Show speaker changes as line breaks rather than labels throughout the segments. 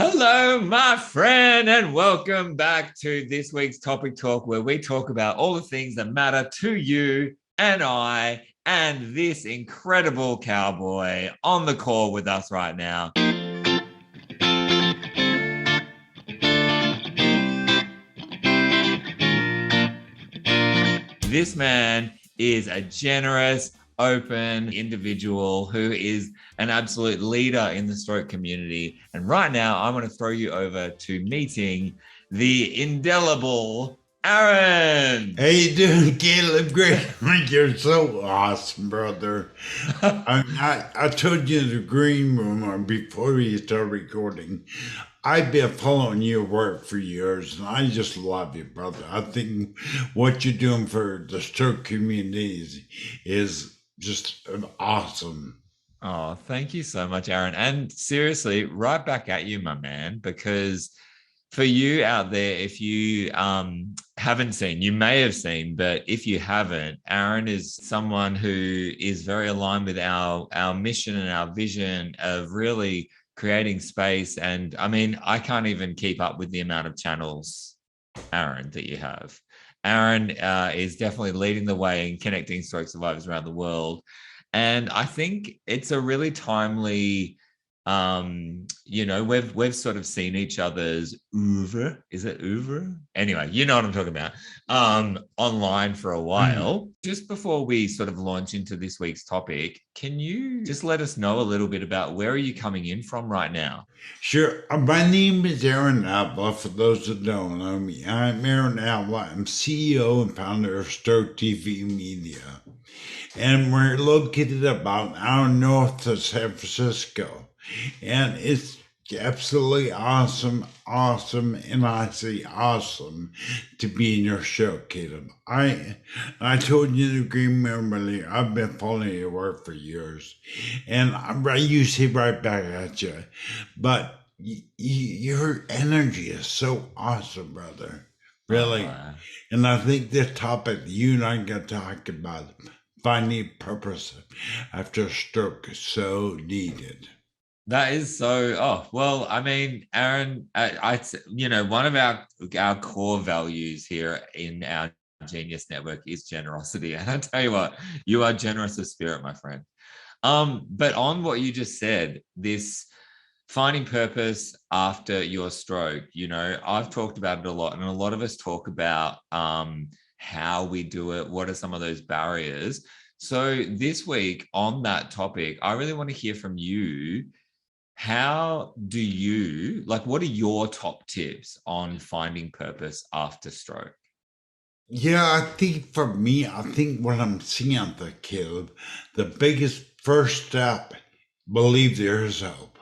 Hello, my friend, and welcome back to this week's Topic Talk, where we talk about all the things that matter to you and I and this incredible cowboy on the call with us right now. This man is a generous, open individual who is an absolute leader in the stroke community. And right now, I want to throw you over to meeting the indelible Aaron.
How you doing, Caleb? Great. You're so awesome, brother. I told you in the green room before we started recording, I've been following your work for years, and I just love you, brother. I think what you're doing for the stroke community is just an awesome.
Oh, thank you so much, Aaron. And seriously, right back at you, my man, because for you out there, if you haven't seen, you may have seen, but if you haven't, Aaron is someone who is very aligned with our mission and our vision of really creating space. And I mean, I can't even keep up with the amount of channels, Aaron, that you have. Aaron is definitely leading the way in connecting stroke survivors around the world. And I think it's a really timely we've sort of seen each other's oeuvre. Is it oeuvre? Anyway, you know what I'm talking about. Online for a while. Just before we sort of launch into this week's topic, can you just let us know a little bit about where are you coming in from right now?
Sure. My name is Aaron Alba. For those that don't know me, I'm Aaron Alba. I'm CEO and founder of Stroke TV Media. And we're located about an hour north of San Francisco. And it's absolutely awesome, and I say awesome to be in your show, Caleb. I told you in the green room earlier, I've been following your work for years, and I usually right back at you, but your energy is so awesome, brother. Really. And I think this topic you and I got to talk about, finding purpose after a stroke, is so needed.
That is so. Oh well, I mean, Aaron, one of our core values here in our Genyus network is generosity, and I tell you what, you are generous of spirit, my friend. But on what you just said, this finding purpose after your stroke, I've talked about it a lot, and a lot of us talk about how we do it. What are some of those barriers? So this week on that topic, I really want to hear from you. How do you, what are your top tips on finding purpose after stroke?
Yeah, I think for me, what I'm seeing on the Caleb, the biggest first step, believe there is hope.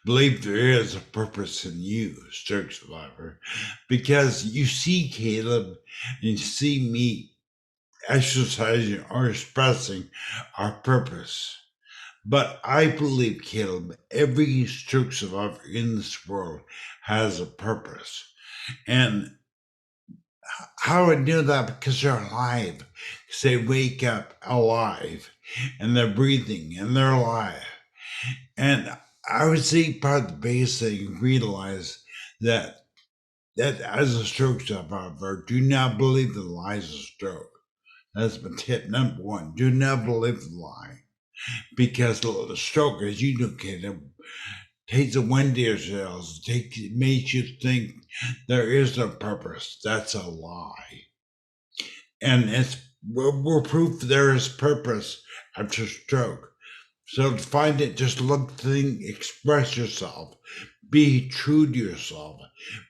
Believe there is a purpose in you, stroke survivor. Because you see Caleb and you see me exercising or expressing our purpose. But I believe, Caleb, every stroke survivor in this world has a purpose. And how I know that? Because they're alive. Because they wake up alive and they're breathing and they're alive. And I would say part of the biggest thing, realize that as a stroke survivor, do not believe the lies of stroke. That's my tip number one. Do not believe the lie. Because the stroke, as you know, kid, takes the wind your sails, makes you think there is no purpose. That's a lie. And we're proof there is purpose after stroke. So to find it, just look, think, express yourself, be true to yourself,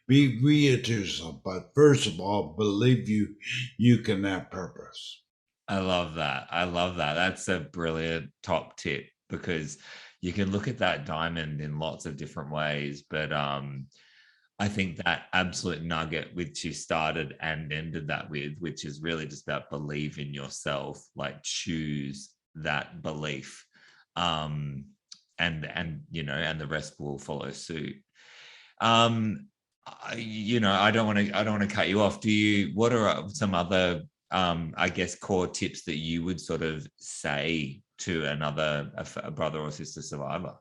be real to yourself. But first of all, believe you can have purpose.
I love that. I love that. That's a brilliant top tip because you can look at that diamond in lots of different ways. But I think that absolute nugget which you started and ended that with, which is really just about believe in yourself, like choose that belief. And the rest will follow suit. I don't want to cut you off. What are some other I guess core tips that you would sort of say to a brother or sister survivor?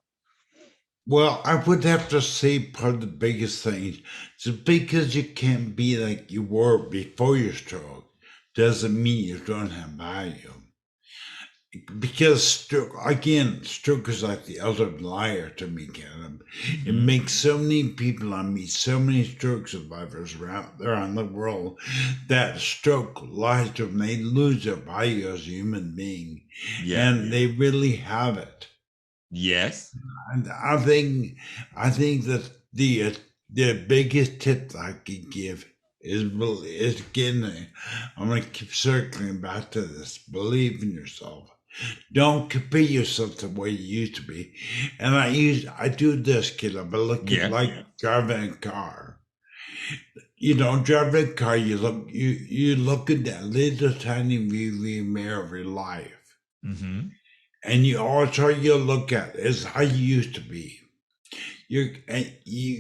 Well, I would have to say part of the biggest thing is because you can't be like you were before your stroke doesn't mean you don't have value. Because stroke is like the ultimate liar to me, Caleb. It
Mm-hmm.
makes so many people, I meet so many stroke survivors around the world that stroke lies to them. They lose their value as a human being,
Yeah.
and they really have it.
Yes.
And I think that the biggest tip I could give is again, I'm gonna keep circling back to this. Believe in yourself. Don't compare yourself to where you used to be. And I do this, Caleb. I look at
Yeah.
like driving a car. You know, driving a car, you look at that little tiny rearview mirror of your life.
Mm-hmm.
And you look at is how you used to be. You're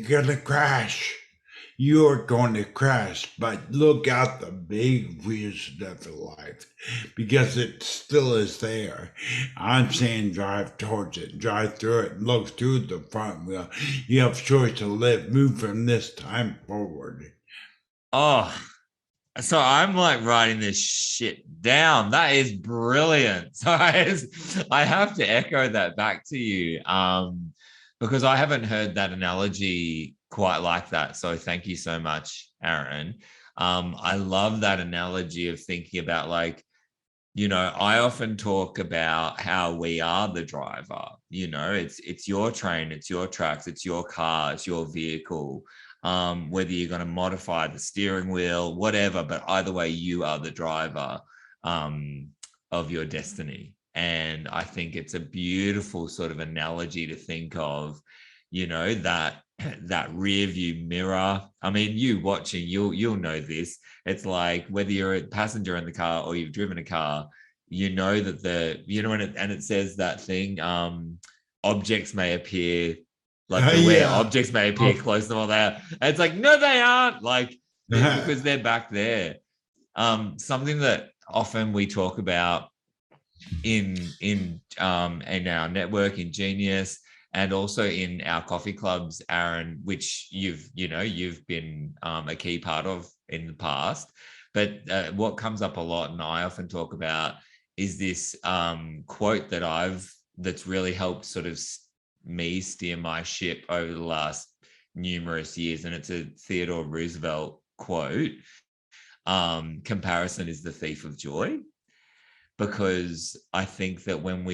gonna crash. You're going to crash, but look at the big vision of your life because it still is there. I'm saying drive towards it, drive through it, look through the front wheel. You have choice to live, move from this time forward.
Oh, so I'm like writing this shit down. That is brilliant. So I have to echo that back to you, because I haven't heard that analogy quite like that. So thank you so much, Aaron. I love that analogy of thinking about like, I often talk about how we are the driver. It's your train, it's your tracks, it's your car, it's your vehicle. Whether you're going to modify the steering wheel, whatever, but either way, you are the driver um, of your destiny. And I think it's a beautiful sort of analogy to think of, that rear view mirror. I mean, you watching, you'll know this. It's like whether you're a passenger in the car or you've driven a car, that and it says that thing, objects may appear like beware,
Yeah.
objects may appear
Oh.
close to them, or they are. And it's like, no, they aren't. Like, because they're back there. Something that often we talk about in our network in Genius, and also in our coffee clubs, Aaron, which you've been a key part of in the past. But what comes up a lot, and I often talk about, is this quote that's really helped sort of me steer my ship over the last numerous years, and it's a Theodore Roosevelt quote. Comparison is the thief of joy, because I think that when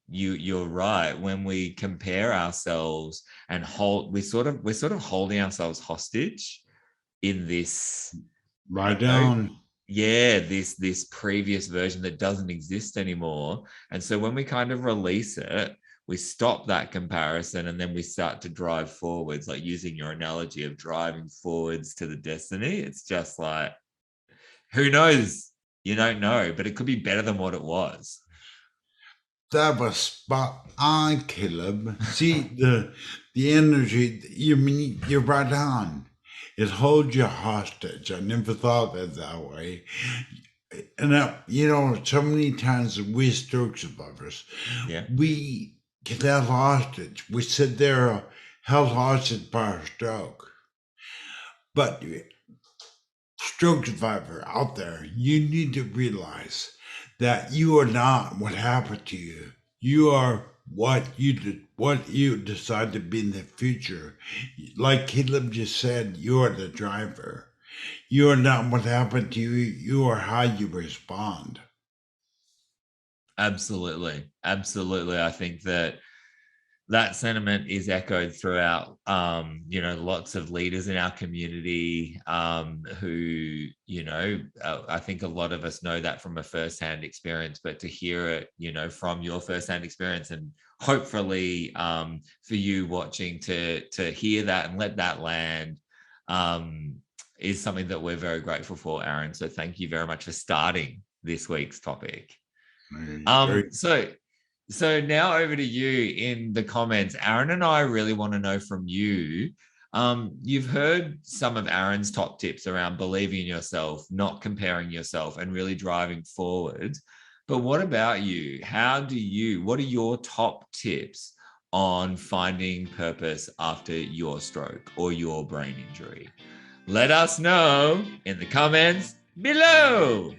you're right, when we compare ourselves and we're sort of holding ourselves hostage in this,
Right
you know,
down.
yeah, this previous version that doesn't exist anymore. And so when we kind of release it, we stop that comparison, and then we start to drive forwards, like using your analogy of driving forwards to the destiny. It's just like, who knows? You don't know, but it could be better than what it was.
That was spot on, Caleb. See the energy. You mean you're right on. It holds you hostage. I never thought of it that way. And so many times we stroke survivors,
Yeah.
we get held hostage. We sit there held hostage by our stroke. But stroke survivor out there, you need to realize that you are not what happened to you. You are what you decide to be in the future. Like Caleb just said, you are the driver. You are not what happened to you. You are how you respond.
Absolutely. Absolutely. I think that sentiment is echoed throughout, lots of leaders in our community, who, I think a lot of us know that from a firsthand experience, but to hear it, from your firsthand experience, and hopefully, for you watching, to hear that and let that land, um, is something that we're very grateful for, Aaron. So thank you very much for starting this week's topic.
Very
So now over to you in the comments. Aaron and I really want to know from you. You've heard some of Aaron's top tips around believing in yourself, not comparing yourself, and really driving forward. But what about you? What are your top tips on finding purpose after your stroke or your brain injury? Let us know in the comments below.